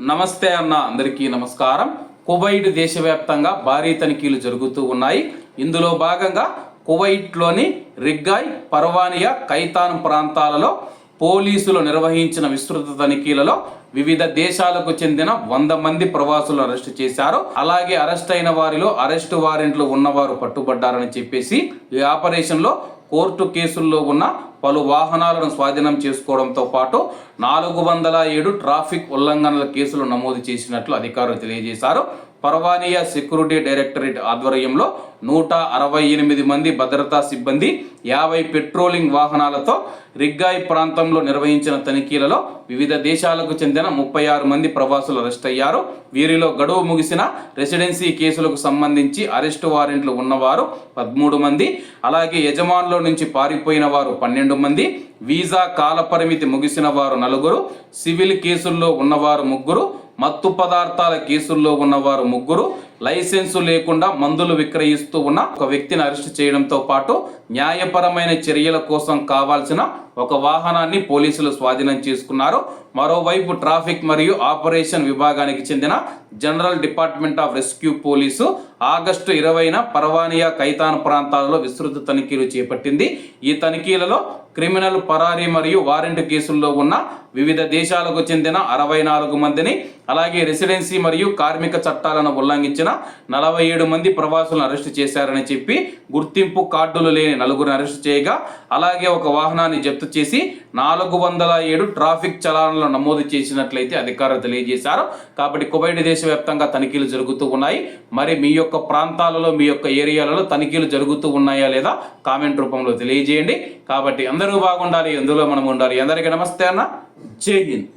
నమస్తే అన్న, అందరికీ నమస్కారం. కువైట్ దేశవ్యాప్తంగా భారీ తనిఖీలు జరుగుతూ ఉన్నాయి. ఇందులో భాగంగా కువైట్లోని రిగ్గాయ్, పర్వానియా, కైతాన్ ప్రాంతాలలో పోలీసులు నిర్వహించిన విస్తృత తనిఖీలలో వివిధ దేశాలకు చెందిన 100 మంది ప్రవాసులను అరెస్టు చేశారు. అలాగే అరెస్ట్ అయిన వారిలో అరెస్టు వారెంట్లు ఉన్నవారు పట్టుబడ్డారని చెప్పేసి ఈ ఆపరేషన్లో కోర్టు కేసుల్లో ఉన్న పలు వాహనాలను స్వాధీనం చేసుకోవడంతో పాటు 407 ట్రాఫిక్ ఉల్లంఘనల కేసులు నమోదు చేసినట్లు అధికారులు తెలియజేశారు. పర్వానియా సెక్యూరిటీ డైరెక్టరేట్ ఆధ్వర్యంలో 168 మంది భద్రతా సిబ్బంది 50 పెట్రోలింగ్ వాహనాలతో రిగ్గాయ్ ప్రాంతంలో నిర్వహించిన తనిఖీలలో వివిధ దేశాలకు చెందిన 36 మంది ప్రవాసులు అరెస్ట్ అయ్యారు. వీరిలో గడువు ముగిసిన రెసిడెన్సీ కేసులకు సంబంధించి అరెస్టు వారెంట్లు ఉన్నవారు 13 మంది, అలాగే యజమానుల నుంచి పారిపోయిన వారు 12 మంది, వీసా కాలపరిమితి ముగిసిన వారు 4, సివిల్ కేసుల్లో ఉన్నవారు 3, మత్తు పదార్థాల కేసుల్లో ఉన్నవారు 3, లైసెన్సు లేకుండా మందులు విక్రయిస్తూ ఉన్న ఒక వ్యక్తిని అరెస్ట్ చేయడంతో పాటు న్యాయపరమైన చర్యల కోసం కావాల్సిన ఒక వాహనాన్ని పోలీసులు స్వాధీనం చేసుకున్నారు. మరోవైపు ట్రాఫిక్ మరియు ఆపరేషన్ విభాగానికి చెందిన general department of rescue police August 20న పర్వానియా, కైతాన్ ప్రాంతాలలో విస్తృత తనిఖీలు చేపట్టింది. ఈ తనిఖీలలో క్రిమినల్, పరారీ మరియు వారెంట్ కేసుల్లో ఉన్న వివిధ దేశాలకు చెందిన 64 మందిని, అలాగే రెసిడెన్సీ మరియు కార్మిక చట్టాలను ఉల్లంఘించిన 47 మంది ప్రవాసులను అరెస్టు చేశారని చెప్పి గుర్తింపు కార్డులు లేని 4 అరెస్టు చేయగా, అలాగే ఒక వాహనాన్ని జప్తు చేసి 407 ట్రాఫిక్ చలానాలు నమోదు చేసినట్లయితే అధికారులు తెలియజేశారు. కాబట్టి కువైట్ దేశవ్యాప్తంగా తనిఖీలు జరుగుతూ ఉన్నాయి. మరి మీ యొక్క ప్రాంతాలలో, మీ యొక్క ఏరియాలలో తనిఖీలు జరుగుతూ ఉన్నాయా లేదా కామెంట్ రూపంలో తెలియజేయండి. కాబట్టి అందరూ బాగుండాలి, ఎందులో మనం ఉండాలి. అందరికీ నమస్తే అన్న, జై హింద్.